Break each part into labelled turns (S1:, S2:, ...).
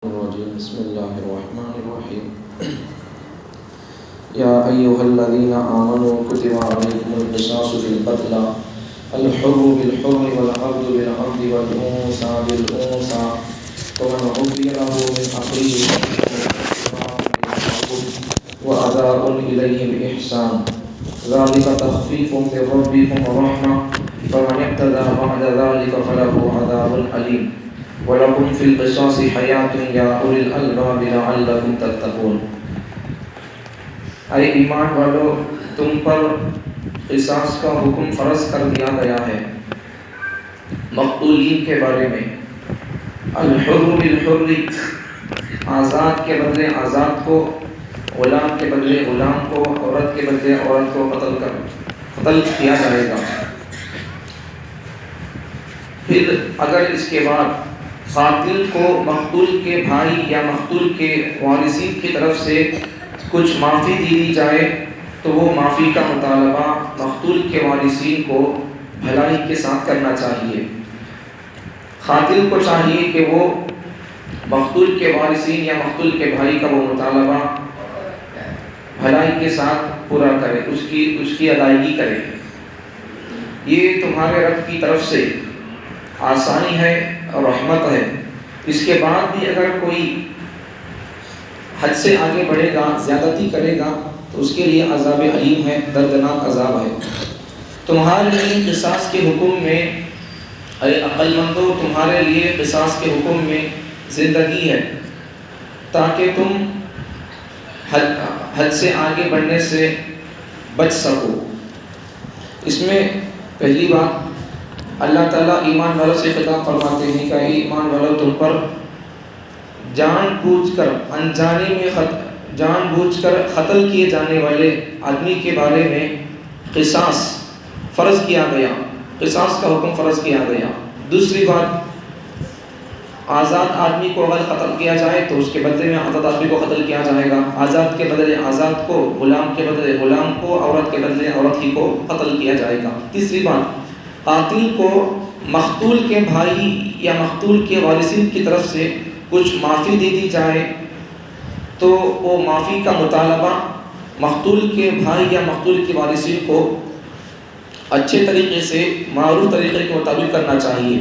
S1: الرجيم بسم الله الرحمن الرحيم يا أيها الذين آمنوا كتب عليكم القصاص في القتلى الحر بالحر والعبد بالعبد والأنثى بالأنثى ومن عفي له من أخيه وأداء إليه بإحسان ذلك تخفيف من ربكم ورحمة فمن اعتدى بعد ذلك فله عذاب أليم وَلَكُمْ فِي الْقِصَاصِ حَيَاةٌ يَا أُولِي الْأَلْبَابِ لَعَلَّكُمْ تَتَّقُونَ۔ اے ایمان والو، تم پر قصاص کا حکم فرض کر دیا گیا ہے مقتولین کے بارے میں۔ الحر بالحر، آزاد کے بدلے آزاد کو، غلام کے بدلے غلام کو، عورت کے بدلے عورت کو قتل کیا جائے گا۔ پھر اگر اس کے بعد قاتل کو مقتول کے بھائی یا مقتول کے وارثین کی طرف سے کچھ معافی دی جائے تو وہ معافی کا مطالبہ مقتول کے وارثین کو بھلائی کے ساتھ کرنا چاہیے۔ قاتل کو چاہیے کہ وہ مقتول کے وارثین یا مقتول کے بھائی کا وہ مطالبہ بھلائی کے ساتھ پورا کرے، اس کی ادائیگی کرے۔ یہ تمہارے رب کی طرف سے آسانی ہے اور رحمت ہے۔ اس کے بعد بھی اگر کوئی حد سے آگے بڑھے گا، زیادتی کرے گا تو اس کے لیے عذاب علیم ہے، دردناک عذاب ہے۔ تمہارے لیے قصاص کے حکم میں، اے عقل مندو، تمہارے لیے قصاص کے حکم میں زندگی ہے تاکہ تم حد سے آگے بڑھنے سے بچ سکو۔ اس میں پہلی بات اللہ تعالیٰ ایمان والوں سے خطاب فرماتے ہیں کہ ایمان والوں، تم پر جان بوجھ کر قتل کیے جانے والے آدمی کے بارے میں قصاص فرض کیا گیا، قصاص کا حکم فرض کیا گیا۔ دوسری بات، آزاد آدمی کو اگر قتل کیا جائے تو اس کے بدلے میں آزاد آدمی کو قتل کیا جائے گا، آزاد کے بدلے آزاد کو، غلام کے بدلے غلام کو، عورت کے بدلے عورت ہی کو قتل کیا جائے گا۔ تیسری بات، قاتل کو مقتول کے بھائی یا مقتول کے وارثین کی طرف سے کچھ معافی دے دی جائے تو وہ معافی کا مطالبہ مقتول کے بھائی یا مقتول کے وارثین کو اچھے طریقے سے، معروف طریقے کے مطابق کرنا چاہیے۔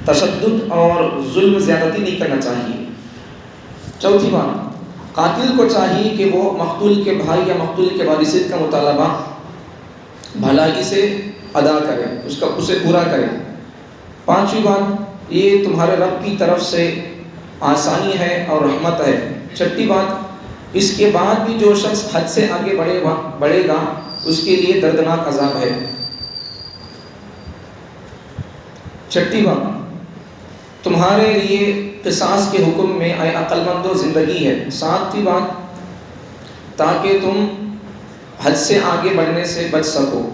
S1: تشدد اور ظلم زیادتی نہیں کرنا چاہیے۔ چوتھی بات، قاتل کو چاہیے کہ وہ مقتول کے بھائی یا مقتول کے وارثین کا مطالبہ بھلائی سے ادا کرے، اسے پورا کرے۔ پانچویں بات، یہ تمہارے رب کی طرف سے آسانی ہے اور رحمت ہے۔ چھٹی بات، اس کے بعد بھی جو شخص حد سے آگے بڑھے گا اس کے لیے دردناک عذاب ہے۔ چھٹی بات، تمہارے لیے قصاص کے حکم میں اے عقل مندو زندگی ہے۔ ساتویں بات، تاکہ تم حد سے آگے بڑھنے سے بچ سکو۔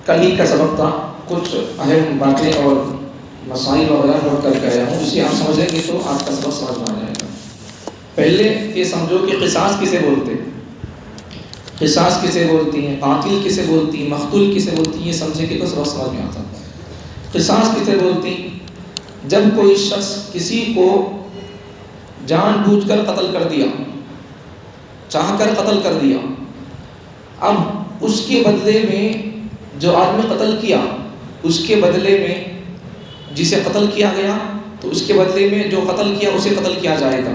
S1: کل ہی کا سبق تھا، کچھ اہم باتیں اور مسائل وغیرہ نوٹ کر کے آیا ہوں، اسے آپ سمجھیں گے تو آپ کا سبق سمجھ میں آ جائے گا۔ پہلے یہ سمجھو کہ قصاص کسے بولتے ہیں، قصاص کسے بولتی ہیں، قاتل کسے بولتی ہیں، مقتول کسے بولتی ہیں، یہ سمجھیں گے تو سبق سمجھ میں آتا ہے۔ قصاص کسے بولتی ہیں؟ جب کوئی شخص کسی کو جان بوجھ کر قتل کر دیا، چاہ کر قتل کر دیا، اب اس کے بدلے میں جو آدمی قتل کیا، اس کے بدلے میں جسے قتل کیا گیا تو اس کے بدلے میں جو قتل کیا اسے قتل کیا جائے گا۔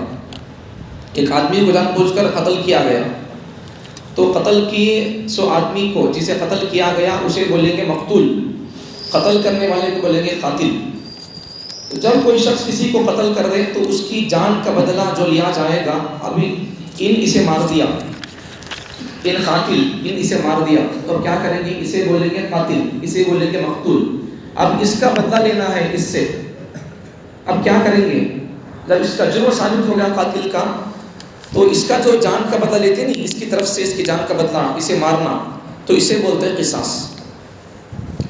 S1: ایک آدمی کو جان بوجھ کر قتل کیا گیا تو قتل کیے سو آدمی کو جسے قتل کیا گیا اسے بولیں گے مقتول، قتل کرنے والے کو بولیں گے قاتل۔ تو جب کوئی شخص کسی کو قتل کر دے تو اس کی جان کا بدلہ جو لیا جائے گا، ابھی اسے مار دیا، قاتل اسے مار دیا، تو کیا کریں گے؟ اسے بولیں گے قاتل، اسے بولیں گے مقتول۔ اب اس کا بدلہ لینا ہے اس سے، اب کیا کریں گے؟ جب اس کا جرم ثابت ہو گیا قاتل کا، تو اس کا جو جان کا بدلہ لیتے نہیں، اس کی طرف سے اس کی جان کا بدلہ، اسے مارنا، تو اسے بولتے ہیں قصاص۔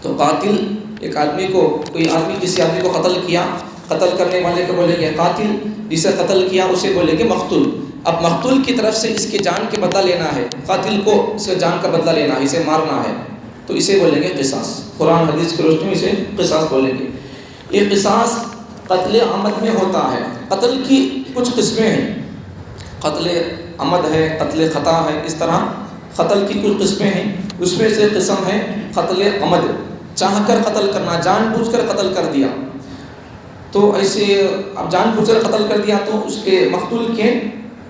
S1: تو قاتل ایک آدمی کو، کوئی آدمی کسی آدمی کو قتل کیا، قتل کرنے والے کو بولیں گے قاتل، جسے قتل کیا اسے بولیں گے مقتول۔ اب مقتول کی طرف سے اس کے جان کے بدلہ لینا ہے، قاتل کو اس کے جان کا بدلہ لینا ہے، اسے مارنا ہے، تو اسے بولیں گے قصاص۔ قرآن حدیث کی روشنی میں اسے قصاص بولیں گے۔ یہ قصاص قتل عمد میں ہوتا ہے۔ قتل کی کچھ قسمیں ہیں، قتل عمد ہے، قتل خطا ہے، اس طرح قتل کی کچھ قسمیں ہیں۔ اس میں سے قسم ہے قتل عمد، چاہ کر قتل کرنا، جان بوجھ کر قتل کر دیا۔ تو ایسے اب جان بوجھ کر قتل کر دیا تو اس کے مقتول کے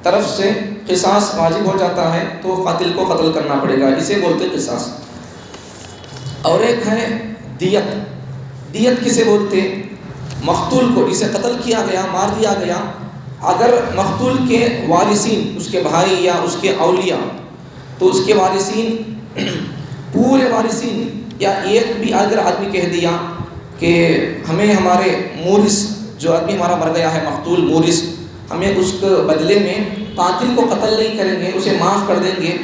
S1: طرف سے قصاص واجب ہو جاتا ہے، تو قاتل کو قتل کرنا پڑے گا، اسے بولتے قصاص۔ اور ایک ہے دیت۔ دیت کسے بولتے؟ مقتول کو، جسے قتل کیا گیا، مار دیا گیا، اگر مقتول کے وارثین، اس کے بھائی یا اس کے اولیاء، تو اس کے وارثین پورے وارثین یا ایک بھی اگر آدمی کہہ دیا کہ ہمیں ہمارے مورث، جو آدمی ہمارا مر گیا ہے مقتول مورث، ہمیں اس کے بدلے میں قاتل کو قتل نہیں کریں گے، اسے معاف کر دیں گے،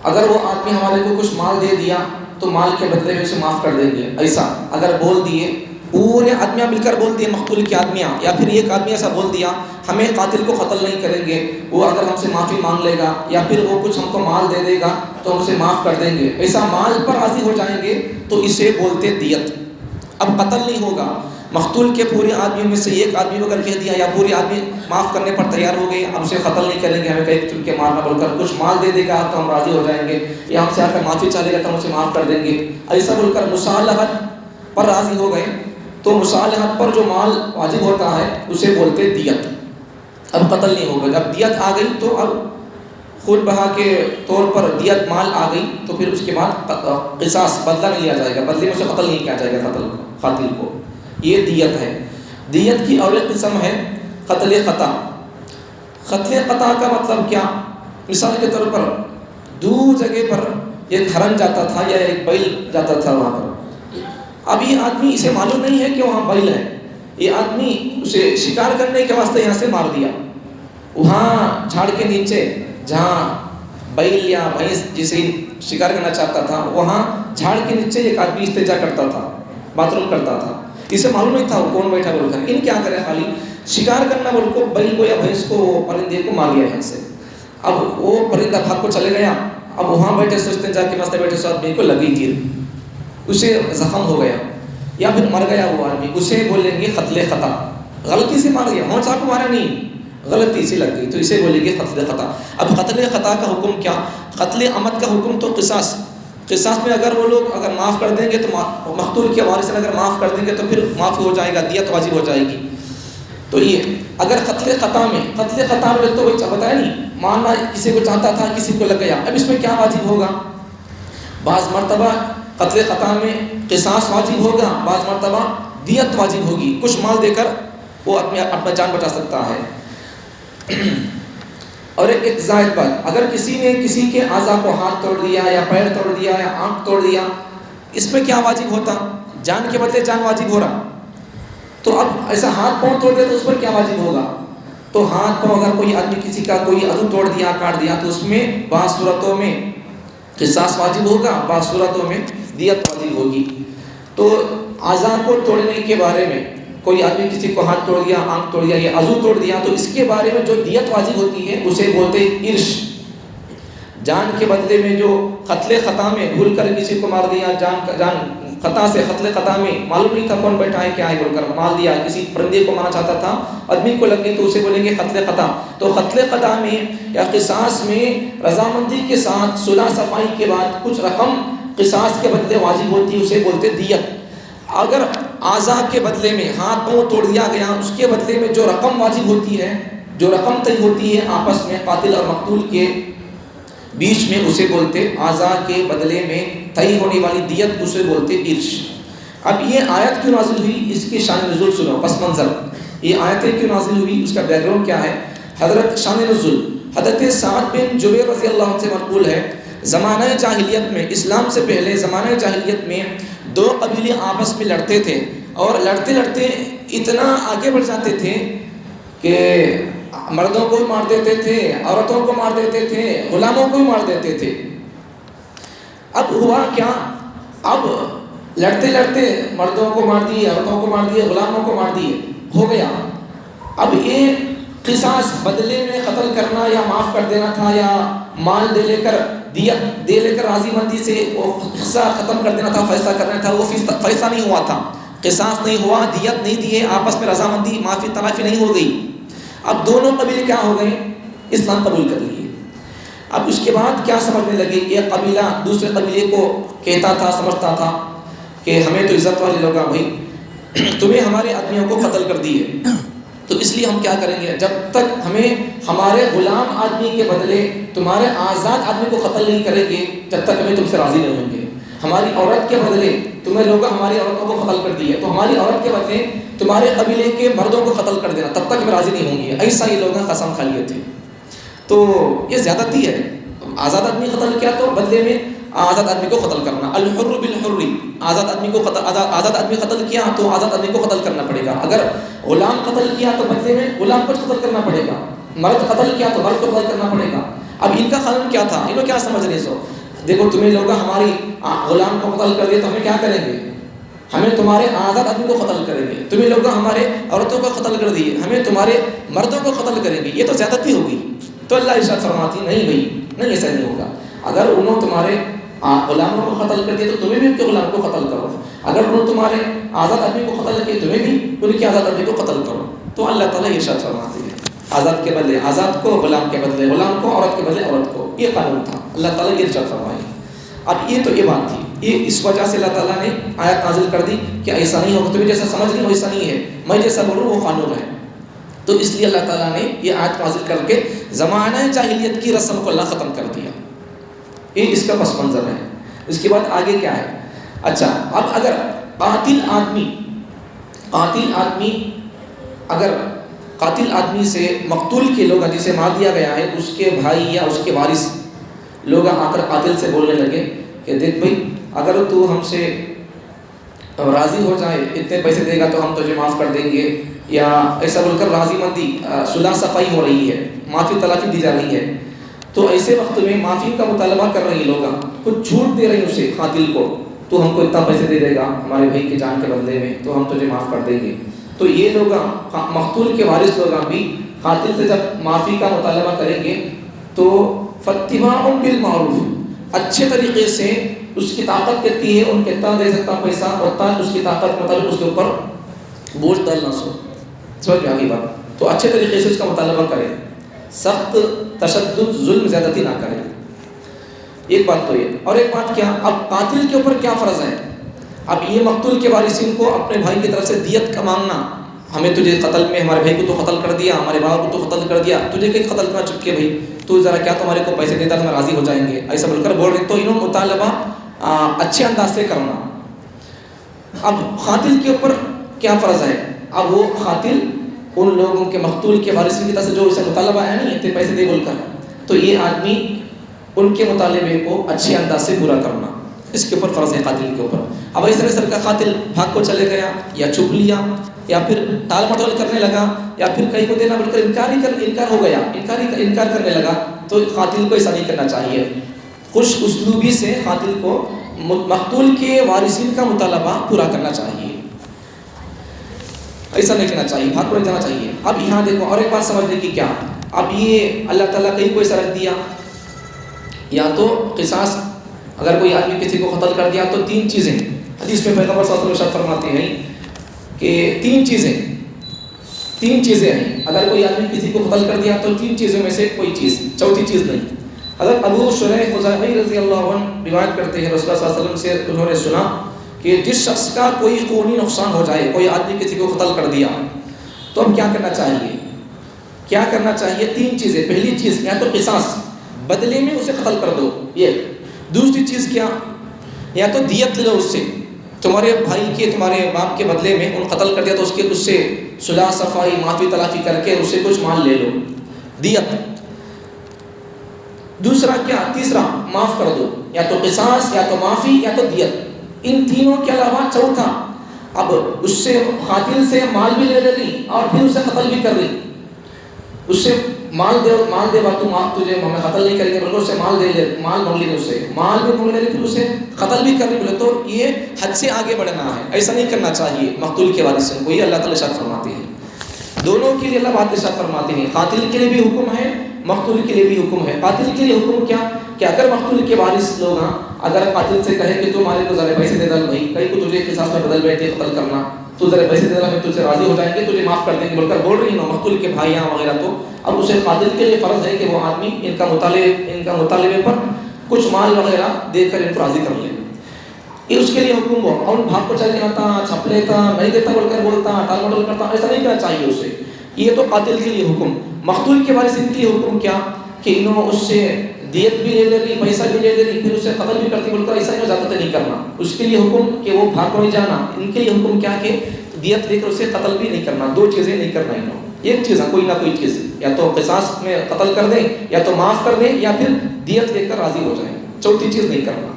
S1: اگر وہ آدمی ہمارے کو کچھ مال دے دیا تو مال کے بدلے میں اسے معاف کر دیں گے، ایسا اگر بول دیے، پورے آدمیاں مل کر بول دیے، مقتول کے آدمیاں یا پھر ایک آدمی ایسا بول دیا ہمیں قاتل کو قتل نہیں کریں گے، وہ اگر ہم سے معافی مانگ لے گا یا پھر وہ کچھ ہم کو مال دے دے گا تو ہم اسے معاف کر دیں گے، ایسا مال پر راضی ہو جائیں گے تو اسے بولتے دیت۔ اب قتل نہیں ہوگا، مقتول کے پورے آدمیوں میں سے ایک آدمی اگر کہہ دیا یا پورے آدمی معاف کرنے پر تیار ہو گئے، ہم اسے قتل نہیں کریں گے، ہمیں کہیں چن کے مارنا بول کر کچھ مال دے دے گا تو ہم راضی ہو جائیں گے، یا ہم سے آ کر معافی چاہے گا تو ہم اسے معاف کر دیں گے، ایسا بول کر مصالحت پر راضی ہو گئے، تو مصالحت پر جو مال واجب ہوتا ہے اسے بولتے دیت۔ اب قتل نہیں ہوگا، جب دیت آ گئی تو اب خون بہا کے طور پر دیت مال آ گئی تو پھر اس کے بعد قصاص بدلہ نہیں لیا جائے گا، بدلے میں اسے قتل نہیں کیا جائے گا قاتل کو، یہ دیت ہے۔ دیت کی اور ایک قسم ہے قتل خطا۔ قتل خطا کا مطلب کیا؟ مثال کے طور پر دور جگہ پر ایک ہرن جاتا تھا یا ایک بیل جاتا تھا وہاں پر، اب یہ آدمی اسے معلوم نہیں ہے کہ وہاں بیل ہے، یہ آدمی اسے شکار کرنے کے واسطے یہاں سے مار دیا، وہاں جھاڑ کے نیچے جہاں بیل یا بھینس جسے شکار کرنا چاہتا تھا وہاں جھاڑ کے نیچے ایک آدمی استنجا کرتا تھا، باتھ روم کرتا تھا، اسے معلوم نہیں تھا وہ کون بیٹھا بول کر، ان کیا کرے خالی شکار کرنا بول کو، بیل کو یا بھینس کو، پرندے کو مار لیا یہاں سے، اب وہ پرندہ بھاگ کو چلے گیا، اب وہاں بیٹھے سو استنجا کے واسطے بیٹھے سو آدمی کو لگی تیر، اسے زخم ہو گیا یا پھر مر گیا وہ آدمی، اسے بولیں گے قتل خطا، غلطی سے مار دیا، ہون چاقو مارا نہیں، غلطی سے لگ گئی تو اسے بولیں گے قتل خطا۔ اب قتل خطا کا حکم کیا؟ قتل عمد کا حکم تو قصاص، قصاص میں اگر وہ لوگ اگر معاف کر دیں گے تو مقتول کے وارث اگر معاف کر دیں گے تو پھر معاف ہو جائے گا، دیت واجب ہو جائے گی۔ تو یہ اگر قتل خطا میں تو وہی بتایا نہیں، ماننا کسی کو چاہتا تھا کسی کو لگ گیا، اب اس میں کیا واجب ہوگا؟ بعض مرتبہ قتل خطا میں قصاص واجب ہوگا، بعض مرتبہ دیت واجب ہوگی، کچھ مال دے کر وہ اپنا جان بچا سکتا ہے۔ اور ایک زائد بات، اگر کسی نے کسی کے اعضاء کو ہاتھ توڑ دیا یا پیر توڑ دیا یا آنکھ توڑ دیا، اس پہ کیا واجب ہوتا؟ جان کے بدلے جان واجب ہو رہا، تو اب ایسا ہاتھ پاؤں توڑ دے تو اس پر کیا واجب ہوگا؟ تو ہاتھ پاؤں اگر کوئی آدمی کسی کا کوئی عضو توڑ دیا، کاٹ دیا، تو اس میں بعض صورتوں میں قصاص واجب ہوگا، بعض صورتوں میں دیت واجب ہوگی۔ تو اعضاء کو توڑنے کے بارے میں، کوئی آدمی کسی کو ہاتھ توڑ دیا، آنکھ توڑ دیا یا عضو توڑ دیا، تو اس کے بارے میں جو دیت واجب ہوتی ہے اسے بولتے ہیں ارش۔ جان کے بدلے میں جو قتل خطا میں بھول کر کسی کو مار دیا، جان خطا سے قتل خطا میں معلوم نہیں تھا کون بیٹھا ہے کیا ہے بول کر مار دیا، کسی پرندے کو مارنا چاہتا تھا، آدمی کو لگ گئی تو اسے بولیں گے قتل خطا۔ تو قتل خطا میں یا قصاص میں رضامندی کے ساتھ صلح صفائی کے بعد کچھ رقم قصاص کے بدلے واجب ہوتی ہے، اسے بولتے دیت۔ اگر اعضاء کے بدلے میں ہاتھ پاؤں توڑ دیا گیا، اس کے بدلے میں جو رقم واجب ہوتی ہے، جو رقم طے ہوتی ہے آپس میں قاتل اور مقتول کے بیچ میں، اسے بولتے اعضاء کے بدلے میں طے ہونے والی دیت، اسے بولتے ارش۔ اب یہ آیت کیوں نازل ہوئی، اس کی شان نزول سنو، پس منظر، یہ آیتیں کیوں نازل ہوئی، اس کا بیک گراؤنڈ کیا ہے۔ حضرت شان نزول حضرت سعد بن جبیر رضی اللہ عنہ سے منقول ہے، زمانہ جاہلیت میں، اسلام سے پہلے زمانہ جاہلیت میں دو قبیلے آپس میں لڑتے تھے، اور لڑتے لڑتے اتنا آگے بڑھ جاتے تھے کہ مردوں کو بھی مار دیتے تھے، عورتوں کو مار دیتے تھے، غلاموں کو بھی مار دیتے تھے۔ اب ہوا کیا، اب لڑتے لڑتے مردوں کو مار دیے، عورتوں کو مار دیے، غلاموں کو مار دیے، ہو گیا۔ اب یہ قصاص بدلے میں قتل کرنا یا معاف کر دینا تھا، یا مال دے لے کر دیت دے لے کر راضی مندی سے وہ قصہ ختم کر دینا تھا، فیصلہ کرنا تھا، وہ فیصلہ نہیں ہوا تھا۔ قصاص نہیں ہوا، دیت نہیں دیے، آپس میں رضامندی معافی تلافی نہیں ہو گئی، اب دونوں قبیلے کیا ہو گئے؟ اسلام قبول کر لیے۔ اب اس کے بعد کیا سمجھنے لگے؟ ایک قبیلہ دوسرے قبیلے کو کہتا تھا، سمجھتا تھا کہ ہمیں تو عزت والے لوگ ہیں بھائی، تمہیں ہمارے آدمیوں کو قتل کر دیے، تو اس لیے ہم کیا کریں گے، جب تک ہمیں ہمارے غلام آدمی کے بدلے تمہارے آزاد آدمی کو قتل نہیں کریں گے، جب تک ہمیں تم سے راضی نہیں ہوں گے۔ ہماری عورت کے بدلے تمہیں لوگ ہماری عورتوں کو قتل کر دیے، تو ہماری عورت کے بدلے تمہارے قبیلے کے مردوں کو قتل کر دینا، تب تک ہم راضی نہیں ہوں گے۔ ایسا یہ لوگ قسم کھا لیے تھے۔ تو یہ زیادتی ہے، آزاد آدمی قتل کیا تو بدلے میں آزاد آدمی کو قتل کرنا، الحر بالحر، آزاد آدمی کو آزاد آدمی قتل کیا تو آزاد آدمی کو قتل کرنا پڑے گا، اگر غلام قتل کیا تو بدلے میں غلام کو قتل کرنا پڑے گا، مرد قتل کیا تو مرد کو قتل کرنا پڑے گا۔ اب ان کا قانون کیا تھا، انہوں کیا سمجھ رہے سو، دیکھو تمہیں لوگ ہماری غلام کو قتل کر دیا تو ہمیں کیا کریں گے، ہمیں تمہارے آزاد آدمی کو قتل کریں گے، تمہیں لوگ ہمارے عورتوں کو قتل کر دیے، ہمیں تمہارے مردوں کو قتل کریں گے، یہ تو زیادتی ہوگی۔ تو اللہ ارشاد فرماتی نہیں بھائی، نہیں ایسا نہیں ہوگا، اگر انہوں تمہارے غلاموں کو قتل کر دیا تو تمہیں بھی ان کے غلام کو قتل کرو، اگر انہوں تمہارے آزاد آدمی کو قتل کیا تمہیں بھی ان کے آزاد آدمی کو قتل کرو۔ تو اللہ تعالیٰ ارشاد فرماتی ہے آزاد کے بدلے آزاد کو، غلام کے بدلے غلام کو، عورت کے بدلے عورت کو، یہ قانون تھا، اللہ تعالیٰ یہ ارشاد فرمائی۔ اب یہ تو یہ بات تھی، یہ اس وجہ سے اللہ تعالیٰ نے آیت نازل کر دی کہ ایسا نہیں ہوگا، تمہیں جیسا سمجھ نہیں ویسا نہیں ہے، میں جیسا بولوں وہ قانون ہے۔ تو اس لیے اللہ تعالیٰ نے یہ آیت نازل کر کے زمانہ جاہلیت کی رسم کو اللہ ختم کر دیا، یہ اس کا پس منظر ہے۔ اس کے بعد آگے کیا ہے؟ اچھا، اب اگر قاتل آدمی سے مقتول کے لوگ جسے مار دیا گیا ہے اس کے بھائی یا اس کے وارث لوگ آ کر قاتل سے بولنے لگے کہ دیکھ بھائی، اگر تو ہم سے راضی ہو جائے، اتنے پیسے دے گا تو ہم تجھے معاف کر دیں گے، یا ایسا بول کر راضی مندی صلح صفائی ہو رہی ہے، معافی تلافی دی جا رہی ہے، تو ایسے وقت میں معافی کا مطالبہ کر رہی لوگ، کچھ چھوٹ دے رہی اسے قاتل کو، تو ہم کو اتنا پیسے دے گا ہمارے بھائی کی جان کے بدلے میں، تو ہم تجھے معاف کر دیں گے۔ تو یہ لوگ مقتول کے وارث لوگ بھی قاتل سے جب معافی کا مطالبہ کریں گے تو فاتباع بالمعروف، اچھے طریقے سے، اس کی طاقت کتنی ہے ان کتنا دے سکتا پیسہ، اتنا اس کی طاقت مطابق اس کے اوپر بوجھ ڈالنا، سمجھ میں آ گئی بات؟ تو اچھے طریقے سے اس کا مطالبہ کرے، سخت تشدد ظلم زیادتی نہ کرے، ایک بات تو یہ۔ اور ایک بات کیا، اب قاتل کے اوپر کیا فرض ہے، اب یہ مقتول کے وارثین کو اپنے بھائی کی طرف سے دیت کا مانگنا، ہمیں تجھے قتل میں ہمارے بھائی کو تو قتل کر دیا، ہمارے بابا کو تو قتل کر دیا، تجھے کہ قتل کرنا چپ کے بھائی، تو ذرا کیا تمہارے کو پیسے دیتا تو ہم راضی ہو جائیں گے، ایسا بول کر بول رہے، تو انہوں مطالبہ اچھے انداز سے کرنا۔ اب قاتل کے اوپر کیا فرض ہے، اب وہ قاتل ان لوگوں کے مقتول کے وارثین کی طرف سے جو اسے مطالبہ ہے نہیں اتنے پیسے دے بول کر، تو یہ آدمی ان کے مطالبے کو اچھے انداز سے پورا کرنا، اس کے اوپر فرض ہے قاتل کے اوپر۔ اب اس طرح سر کا قاتل بھاگ کو چلے گیا یا چھپ لیا یا پھر ٹال مٹول کرنے لگا یا پھر کہیں کو دینا بول کر انکار ہو گیا، انکار کرنے لگا، تو قاتل کو ایسا نہیں کرنا چاہیے، خوش اسلوبی سے قاتل کو مقتول کے وارثین کا مطالبہ پورا کرنا چاہیے، ایسا نہیں کرنا چاہیے، بھاگ کو نہیں جانا چاہیے۔ اب یہاں دیکھو اور ایک بات سمجھنے کی، کیا اب یہ اللہ تعالیٰ کہیں کو ایسا رکھ دیا، یا تو قصاص، اگر کوئی آدمی کسی کو قتل کر دیا تو تین چیزیں، حدیث میں پیغمبر صلی اللہ علیہ وسلم فرماتے ہیں کہ تین چیزیں ہیں، اگر کوئی آدمی کسی کو قتل کر دیا تو تین چیزوں میں سے کوئی چیز، چوتھی چیز نہیں۔ حضرت ابو شریح خزاعی رضی اللہ عنہ روایت کرتے ہیں رسول اللہ صلی اللہ علیہ وسلم سے، انہوں نے سنا کہ جس شخص کا کوئی خونی نقصان ہو جائے، کوئی آدمی کسی کو قتل کر دیا تو اب کیا کرنا چاہیے؟ تین چیزیں۔ پہلی چیز یا تو قصاص، بدلے میں اسے قتل کر دو، یہ۔ دوسری چیز کیا، یا تو دیت لو اس سے، تمہارے بھائی کے تمہارے باپ کے بدلے میں ان قتل کر دیا تو اس سے صلح صفائی معافی تلافی کر کے اس سے کچھ مال لے لو، دیت۔ دوسرا کیا، تیسرا معاف کر دو، یا تو قصاص یا تو معافی یا تو دیت۔ ان تینوں کے علاوہ چوتھا، اب اس سے قاتل سے مال بھی لے رہی اور پھر اسے قتل بھی کر رہی، اس سے مال دے بات تجھے ہمیں قتل نہیں کریں گے، بلکہ اس سے مال دے لے، مال مانگ لی، اس سے مال بھی مانگ لے رہی، پھر اسے قتل بھی کر رہی، بولے تو یہ حد سے آگے بڑھنا ہے، ایسا نہیں کرنا چاہیے مقتول کے وارثین کو، یہ اللہ تعالیٰ ارشاد فرماتے ہیں۔ دونوں کے لیے اللہ بات ارشاد فرماتے ہیں، قاتل کے لیے بھی حکم ہے، مقتول کے لیے بھی حکم ہے. قاتل کے لیے حکم کیا کہ اگر مقتول کے وارث لوگ اگر قاتل سے کہے کہ تو ہمارے کو ذرا پیسے دے ڈال بھائی, کئی کو تجھے قصاص میں بدل بیٹھے قتل کرنا, تو ذرا پیسے دے ڈال, ہم تجھ سے راضی ہو جائیں گے, تجھے معاف کر دیں گے بول کر بول رہی ہیں مقتول کے بھائیاں وغیرہ, تو اب اسے قاتل کے لیے فرض ہے کہ وہ آدمی ان کا مطالبے پر کچھ مال وغیرہ دے کر ان کو راضی کر لے. یہ اس کے لیے حکم ہوا. اور بھاگ کو چلے جاتا, چھپ لیتا, نہیں دیتا بول کر بولتا, ٹال مٹول کرتا, ایسا نہیں کرنا چاہیے اسے. یہ تو قاتل کے لیے حکم. مقتول کے بارے سے حکم کیا کہ انہوں اس سے دیت بھی لے لے رہی, پیسہ بھی لے لے رہی, پھر اسے قتل بھی کرتی بول کر ایسا زیادہ نہیں کرنا. اس کے لیے حکم کہ وہ بھاگ کو نہیں جانا. ان کے لیے حکم کیا کہ دیت لے کر اسے قتل بھی نہیں کرنا. دو چیزیں نہیں کرنا انہوں. ایک چیز ہے کوئی نہ کوئی چیز, یا تو قصاص میں قتل کر دیں, یا تو معاف کر دیں, یا پھر دیت لے کر راضی ہو جائیں. چوتھی چیز نہیں کرنا.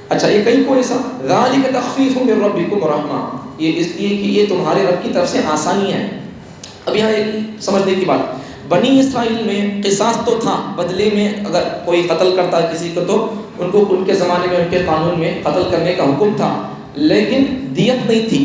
S1: اچھا یہ کہیں کو ایسا ذالک تخفیف من ربکم ورحمہ, یہ اس لیے کہ یہ تمہارے رب کی طرف سے آسانی ہے. اب یہاں ایک سمجھنے کی بات, بنی اسرائیل میں قصاص تو تھا, بدلے میں اگر کوئی قتل کرتا کسی کو تو ان کو ان کے زمانے میں ان کے قانون میں قتل کرنے کا حکم تھا, لیکن دیت نہیں تھی.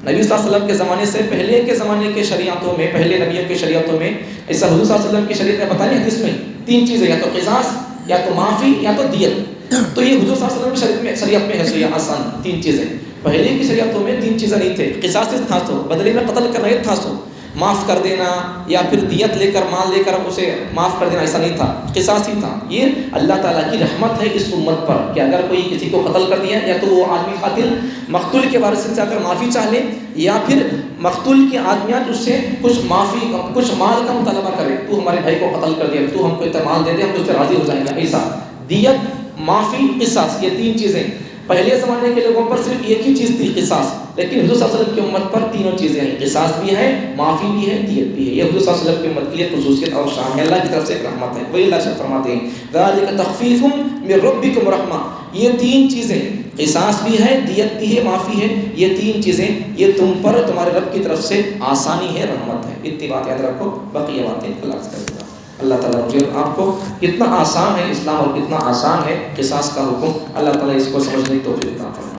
S1: نبی صلی اللہ علیہ وسلم کے زمانے سے پہلے کے زمانے کے شریعتوں میں, پہلے نبیوں کے شریعتوں میں ایسا حضور صلی اللہ علیہ وسلم کی شریعت میں بتائیں حدیث میں تین چیزیں, یا تو قصاص, یا تو معافی, یا تو دیت. تو یہ حضور صلی اللہ علیہ وسلم کی شریعت میں ہے آسان تین چیزیں. پہلے کی شریعتوں میں تین چیزیں نہیں تھے. قصاص تھا تو بدلے میں قتل کرنا تھا, سو معاف کر دینا, یا پھر دیت لے کر مال لے کر اسے معاف کر دینا, ایسا نہیں تھا. قصاص ہی تھا. یہ اللہ تعالیٰ کی رحمت ہے اس امت پر کہ اگر کوئی کسی کو قتل کر دیا, یا تو وہ آدمی قاتل مقتول کے وارث سے اگر معافی چاہ لے, یا پھر مقتول کے آدمیات اس سے کچھ معافی کچھ مال کا مطالبہ کرے, تو ہمارے بھائی کو قتل کر دیا, تو ہم کو اتنا مال دے دے, ہم اس سے راضی ہو جائیں گے. ایسا دیت, معافی, قصاص, یہ تین چیزیں. پہلے زمانے کے لوگوں پر صرف ایک ہی چیز تھی قصاص, لیکن حضور صلی اللہ علیہ وسلم کی امت پر تینوں چیزیں ہیں. قصاص بھی ہے, معافی بھی ہے, دیت بھی ہے. یہ حضور صلی اللہ علیہ وسلم کی امت کی خصوصیت اور شان ہے, اللہ کی طرف سے ایک رحمت ہے. وہی اللہ سے فرماتے ہیں ذالک تخفیف من ربکم ورحمہ. یہ تین چیزیں, قصاص بھی ہے, دیت بھی ہے, معافی ہے, یہ تین چیزیں یہ تم پر تمہارے رب کی طرف سے آسانی ہے, رحمت ہے. اتنی بات یاد رکھو, بقیہ باتیں اللہ سے کرے گا. اللہ تعالیٰ مجھے آپ کو کتنا آسان ہے اسلام اور کتنا آسان ہے قصاص کا حکم, اللہ تعالیٰ اس کو سمجھنے کی توفیق عطا فرمائے.